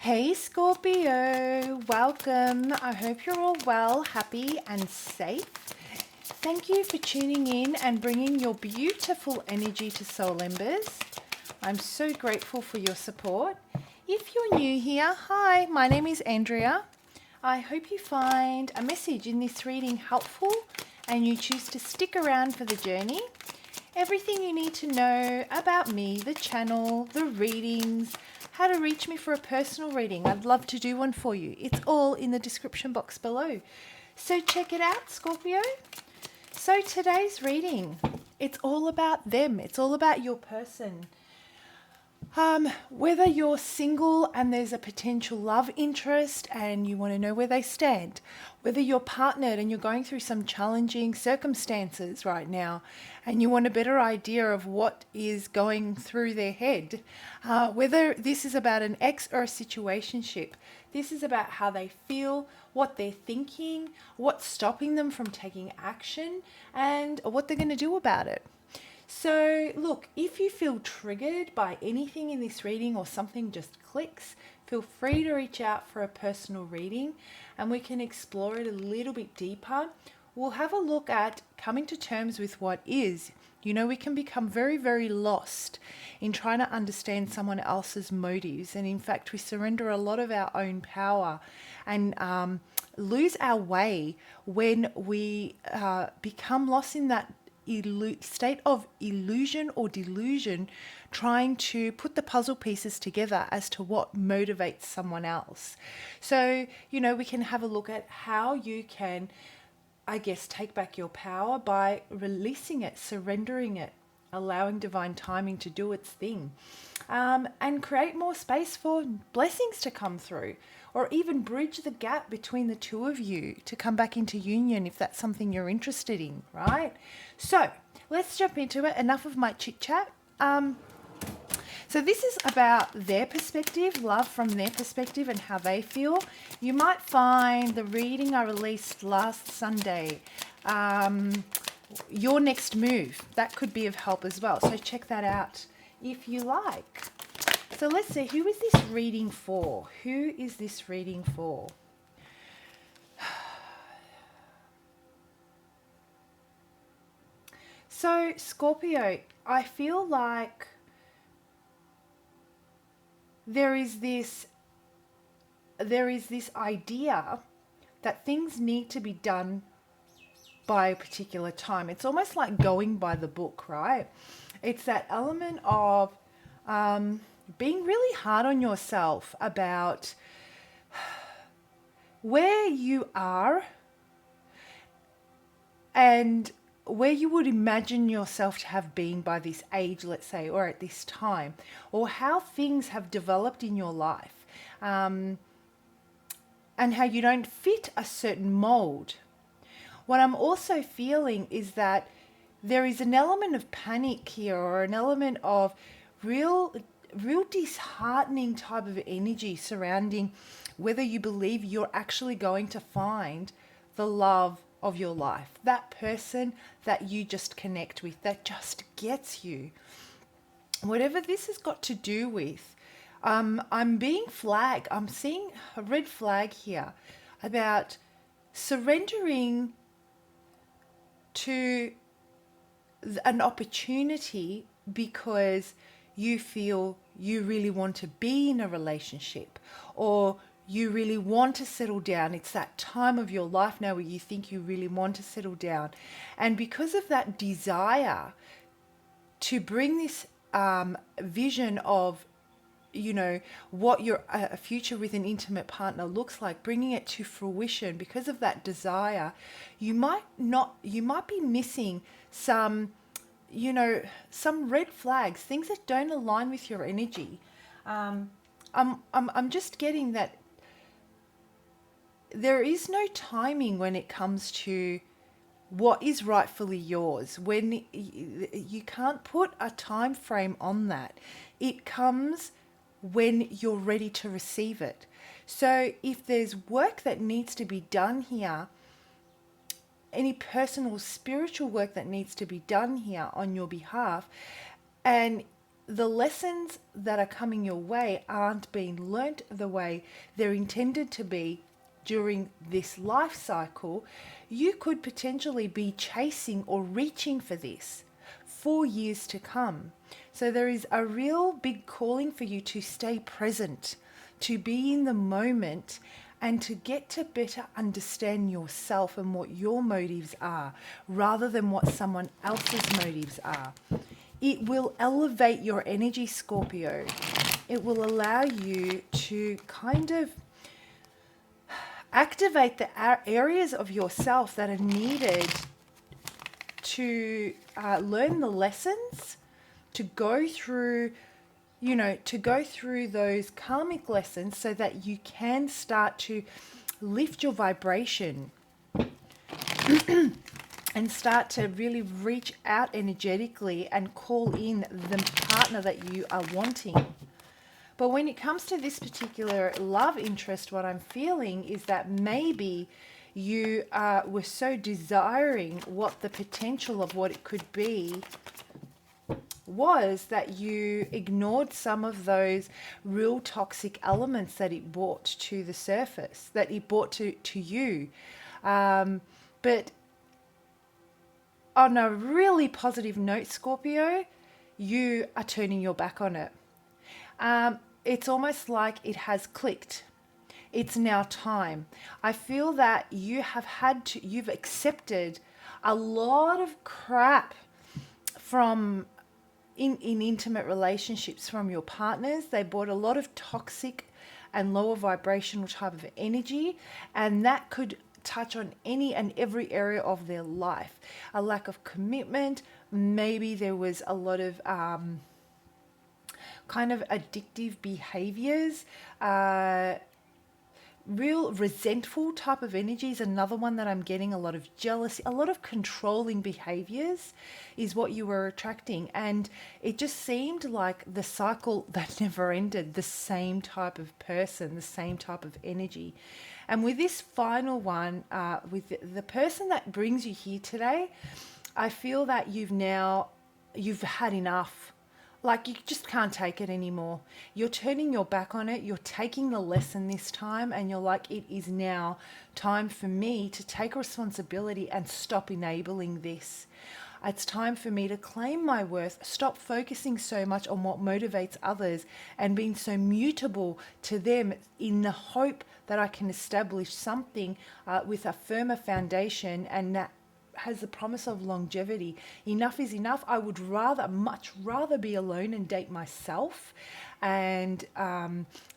Hey Scorpio, welcome. I hope you're all well, happy, and safe. Thank you for tuning in and bringing your beautiful energy to Soul Embers. I'm so grateful for your support. If you're new here, hi, my name is Andrea. I hope you find a message in this reading helpful and you choose to stick around for the journey. Everything you need to know about me, the channel, the readings, how to reach me for a personal reading. I'd love to do one for you. It's all in the description box below. So check it out, Scorpio. So today's reading, it's all about them. It's all about your person. Whether you're single and there's a potential love interest and you want to know where they stand, whether you're partnered and you're going through some challenging circumstances right now and you want a better idea of what is going through their head, whether this is about an ex or a situationship, this is about how they feel, what they're thinking, what's stopping them from taking action, and what they're going to do about it. So look, if you feel triggered by anything in this reading or something just clicks, feel free to reach out for a personal reading and we can explore it a little bit deeper. We'll have a look at coming to terms with what is. You know, we can become very, very lost in trying to understand someone else's motives. And in fact, we surrender a lot of our own power and lose our way when we become lost in that state of illusion or delusion, trying to put the puzzle pieces together as to what motivates someone else. So, you know, we can have a look at how you can, I guess, take back your power by releasing it, surrendering it, allowing divine timing to do its thing, and create more space for blessings to come through, or even bridge the gap between the two of you to come back into union if that's something you're interested in, right? So let's jump into it. Enough of my chit chat. So this is about their perspective, love from their perspective and how they feel. You might find the reading I released last Sunday, your next move, that could be of help as well. So check that out if you like. So let's see, who is this reading for? Who is this reading for? So Scorpio, I feel like there is this idea that things need to be done by a particular time. It's almost like going by the book, right? It's that element of being really hard on yourself about where you are and where you would imagine yourself to have been by this age, let's say, or at this time, or how things have developed in your life, and how you don't fit a certain mold. What I'm also feeling is that there is an element of panic here, or an element of real disheartening type of energy surrounding whether you believe you're actually going to find the love of your life, that person that you just connect with, that just gets you. Whatever this has got to do with, I'm being flagged. I'm seeing a red flag here about surrendering to an opportunity because you feel you really want to be in a relationship, or you really want to settle down. It's that time of your life now where you think you really want to settle down. And because of that desire to bring this vision of, you know, what your a future with an intimate partner looks like, bringing it to fruition, because of that desire, you might be missing some, you know, some red flags, things that don't align with your energy. I'm just getting that there is no timing when it comes to what is rightfully yours. When you can't put a time frame on that, it comes when you're ready to receive it. So if there's work that needs to be done here, any personal spiritual work that needs to be done here on your behalf, and the lessons that are coming your way aren't being learnt the way they're intended to be during this life cycle, you could potentially be chasing or reaching for this for years to come. So there is a real big calling for you to stay present, to be in the moment, and to get to better understand yourself and what your motives are rather than what someone else's motives are. It will elevate your energy, Scorpio. It will allow you to kind of activate the areas of yourself that are needed to learn the lessons, to go through, to go through those karmic lessons so that you can start to lift your vibration and start to really reach out energetically and call in the partner that you are wanting. But when it comes to this particular love interest, what I'm feeling is that maybe you were so desiring what the potential of what it could be was that you ignored some of those real toxic elements that it brought to the surface, that it brought to you. But on a really positive note, Scorpio, you are turning your back on it. It's almost like it has clicked. It's now time. I feel that you've accepted a lot of crap from in intimate relationships from your partners. They brought a lot of toxic and lower vibrational type of energy, and that could touch on any and every area of their life. A lack of commitment, maybe there was a lot of kind of addictive behaviors, real resentful type of energy is another one that I'm getting. A lot of jealousy, a lot of controlling behaviors is what you were attracting. And it just seemed like the cycle that never ended, the same type of person, the same type of energy. And with this final one, with the person that brings you here today, I feel that you've had enough. Like, you just can't take it anymore. You're turning your back on it. You're taking the lesson this time, and you're like, it is now time for me to take responsibility and stop enabling this. It's time for me to claim my worth, stop focusing so much on what motivates others and being so mutable to them in the hope that I can establish something with a firmer foundation and that has the promise of longevity. Enough is enough. I would much rather be alone and date myself and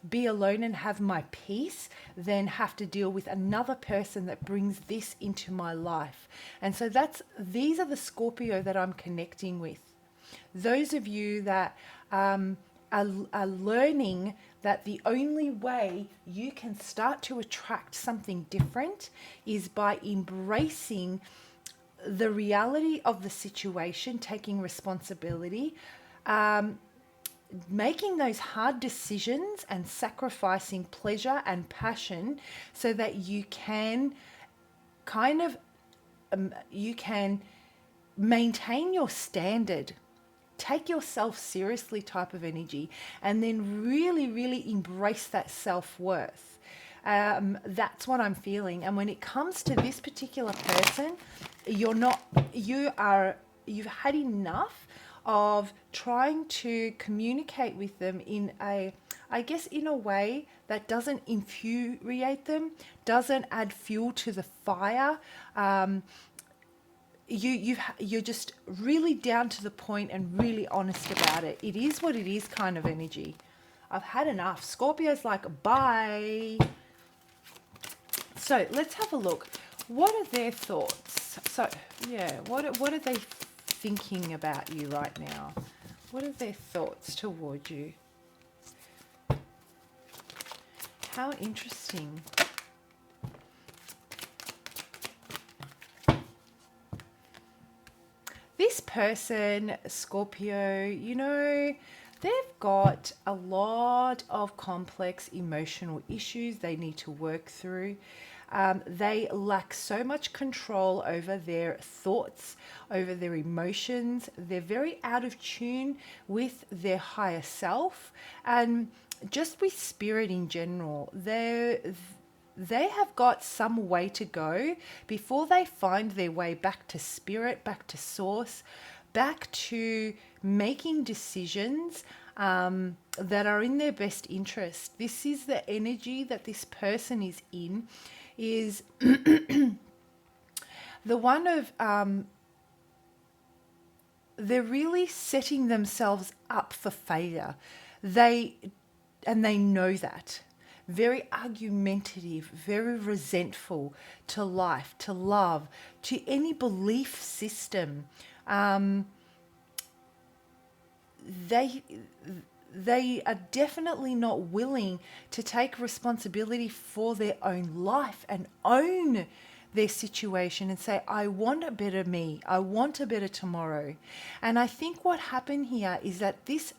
be alone and have my peace than have to deal with another person that brings this into my life. And so these are the Scorpio that I'm connecting with. Those of you that are learning that the only way you can start to attract something different is by embracing the reality of the situation, taking responsibility, making those hard decisions and sacrificing pleasure and passion so that you can you can maintain your standard, take yourself seriously type of energy, and then really, really embrace that self-worth. That's what I'm feeling. And when it comes to this particular person, you've had enough of trying to communicate with them in a way that doesn't infuriate them, doesn't add fuel to the fire. You're just really down to the point and really honest about it. It is what it is kind of energy. I've had enough. Scorpio's like, bye. So let's have a look. What are their thoughts? So yeah, what are they thinking about you right now? What are their thoughts toward you? How interesting. This person, Scorpio, they've got a lot of complex emotional issues they need to work through. They lack so much control over their thoughts, over their emotions. They're very out of tune with their higher self and just with spirit in general. They have got some way to go before they find their way back to spirit, back to source, back to making decisions that are in their best interest. This is the energy that this person is in, is the one of they're really setting themselves up for failure. They know that. Very argumentative, very resentful to life, to love, to any belief system. They are definitely not willing to take responsibility for their own life and own their situation and say, I want a better me, I want a better tomorrow. And I think what happened here is that this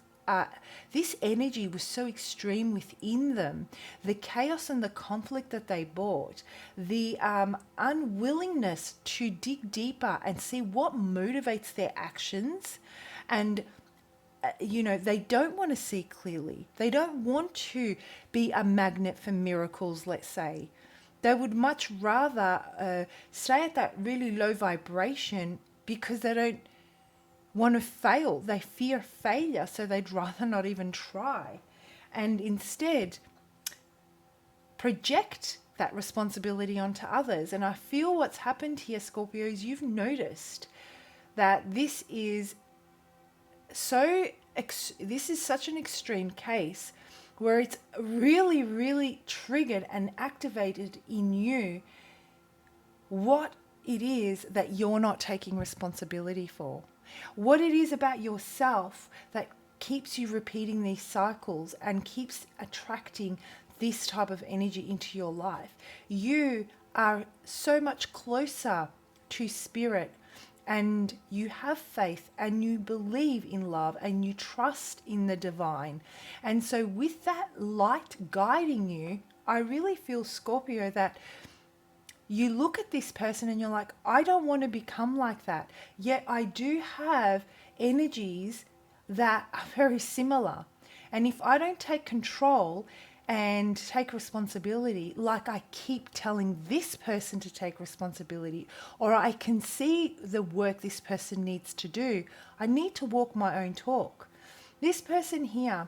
energy was so extreme within them, the chaos and the conflict that they brought, the unwillingness to dig deeper and see what motivates their actions. And they don't want to see clearly. They don't want to be a magnet for miracles, let's say. They would much rather stay at that really low vibration because they don't want to fail. They fear failure, so they'd rather not even try. And instead, project that responsibility onto others. And I feel what's happened here, Scorpio, is you've noticed that this is such an extreme case where it's really, really triggered and activated in you what it is that you're not taking responsibility for. What it is about yourself that keeps you repeating these cycles and keeps attracting this type of energy into your life. You are so much closer to spirit, and you have faith and you believe in love and you trust in the divine. And so with that light guiding you, I really feel, Scorpio, that you look at this person and you're like, I don't want to become like that. Yet I do have energies that are very similar. And if I don't take control and take responsibility, like I keep telling this person to take responsibility, or I can see the work this person needs to do, I need to walk my own talk. This person here,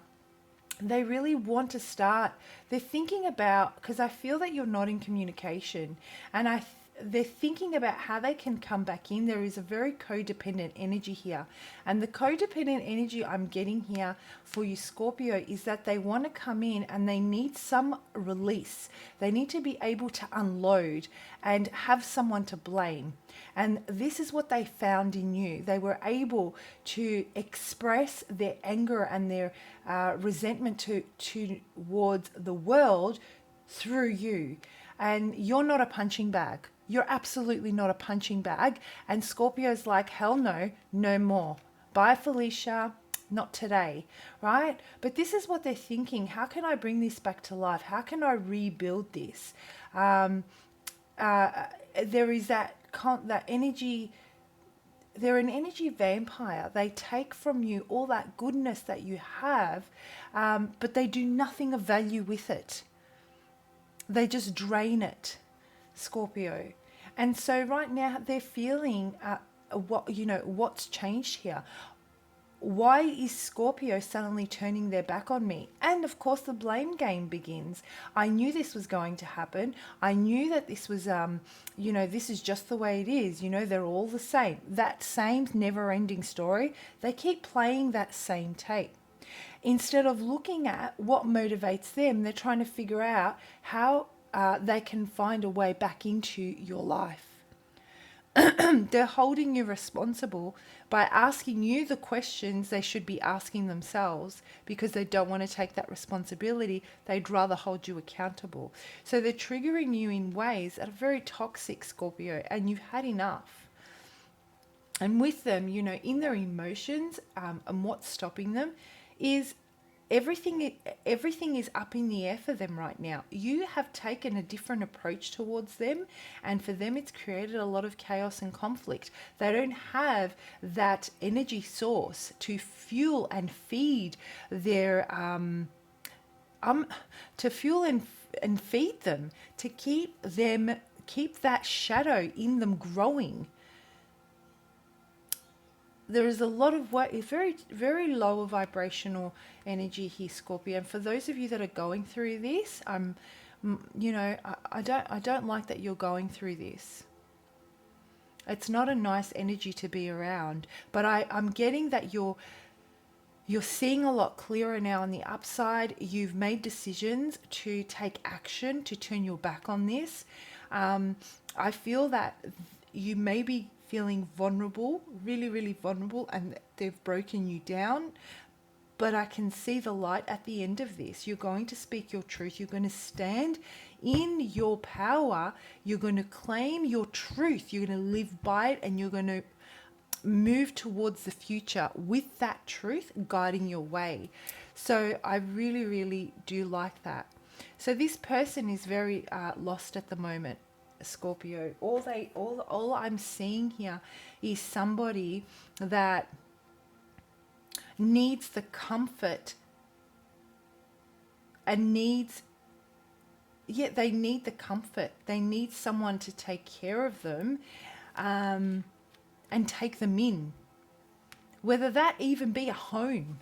they really want to start, they're thinking about, because I feel that you're not in communication, and they're thinking about how they can come back in. There is a very codependent energy here. And the codependent energy I'm getting here for you, Scorpio, is that they want to come in and they need some release. They need to be able to unload and have someone to blame. And this is what they found in you. They were able to express their anger and their resentment towards the world through you. And you're not a punching bag. You're absolutely not a punching bag. And Scorpio's like, hell no, no more. Bye, Felicia. Not today, right? But this is what they're thinking. How can I bring this back to life? How can I rebuild this? There is that energy. They're an energy vampire. They take from you all that goodness that you have, but they do nothing of value with it. They just drain it, Scorpio. And so right now they're feeling what's changed here. Why is Scorpio suddenly turning their back on me? And of course the blame game begins. I knew this was going to happen. I knew that this was, this is just the way it is. They're all the same. That same never-ending story. They keep playing that same tape. Instead of looking at what motivates them, they're trying to figure out how they can find a way back into your life. They're holding you responsible by asking you the questions they should be asking themselves because they don't want to take that responsibility. They'd rather hold you accountable. So they're triggering you in ways that are very toxic, Scorpio, and you've had enough. And with them, in their emotions, and what's stopping them is everything is up in the air for them right now. You have taken a different approach towards them, and for them it's created a lot of chaos and conflict. They don't have that energy source to fuel and feed their to fuel and feed them, to keep that shadow in them growing. There is a lot of what is very, very lower vibrational energy here, Scorpio. And for those of you that are going through this, I don't like that you're going through this. It's not a nice energy to be around. But I'm getting that you're seeing a lot clearer now on the upside. You've made decisions to take action, to turn your back on this. I feel that you may be feeling vulnerable, really, really vulnerable, and they've broken you down. But I can see the light at the end of this. You're going to speak your truth. You're going to stand in your power. You're going to claim your truth. You're going to live by it, and you're going to move towards the future with that truth guiding your way. So I really, really do like that. So this person is very lost at the moment, Scorpio. All I'm seeing here is somebody that needs the comfort and they need the comfort. They need someone to take care of them and take them in, whether that even be a home.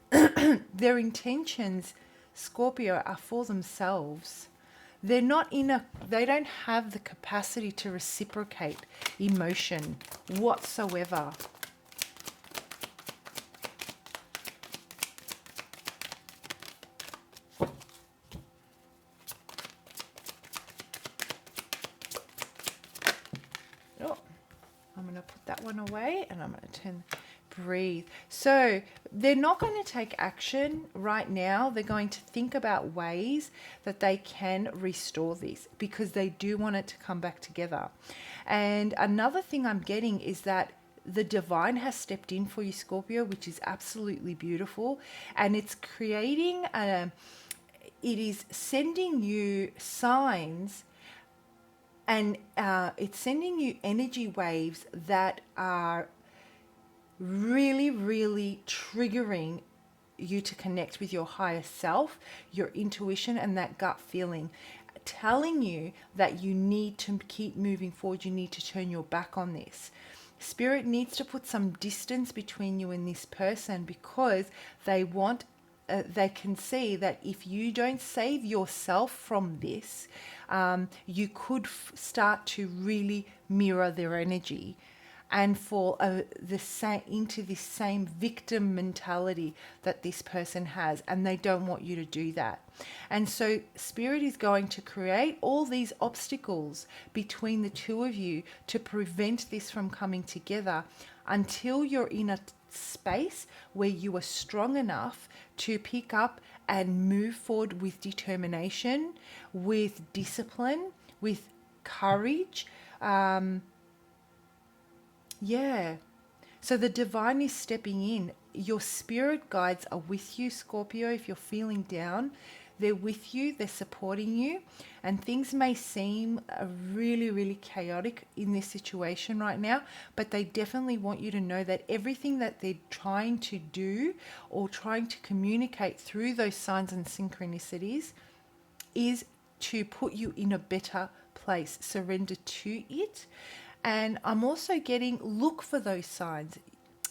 Their intentions, Scorpio, are for themselves. They don't have the capacity to reciprocate emotion whatsoever. Oh, I'm going to put that one away, and I'm going to breathe. So they're not going to take action right now. They're going to think about ways that they can restore this, because they do want it to come back together. And another thing I'm getting is that the divine has stepped in for you, Scorpio, which is absolutely beautiful. And it's creating it is sending you signs, and it's sending you energy waves that are really, really triggering you to connect with your higher self, your intuition, and that gut feeling, telling you that you need to keep moving forward. You need to turn your back on this. Spirit needs to put some distance between you and this person, because they can see that if you don't save yourself from this, you could start to really mirror their energy and fall into this same victim mentality that this person has, and they don't want you to do that. And so Spirit is going to create all these obstacles between the two of you to prevent this from coming together, until you're in a space where you are strong enough to pick up and move forward with determination, with discipline, with courage. So the divine is stepping in. Your spirit guides are with you, Scorpio. If you're feeling down, they're with you, they're supporting you. And things may seem really, really chaotic in this situation right now, but they definitely want you to know that everything that they're trying to do or trying to communicate through those signs and synchronicities is to put you in a better place. Surrender to it. And I'm also getting, look for those signs,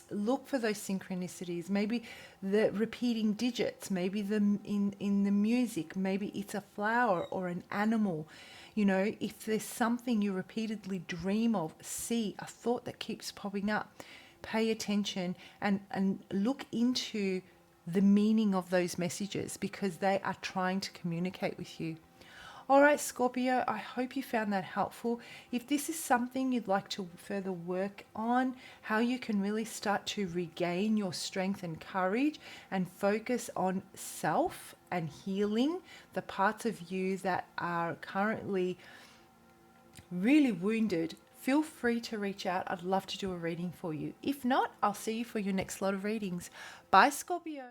look for those synchronicities, maybe the repeating digits, maybe in the music, maybe it's a flower or an animal. You know, if there's something you repeatedly dream of, see a thought that keeps popping up, pay attention and look into the meaning of those messages, because they are trying to communicate with you. All right, Scorpio, I hope you found that helpful. If this is something you'd like to further work on, how you can really start to regain your strength and courage and focus on self and healing the parts of you that are currently really wounded, feel free to reach out. I'd love to do a reading for you. If not, I'll see you for your next lot of readings. Bye, Scorpio.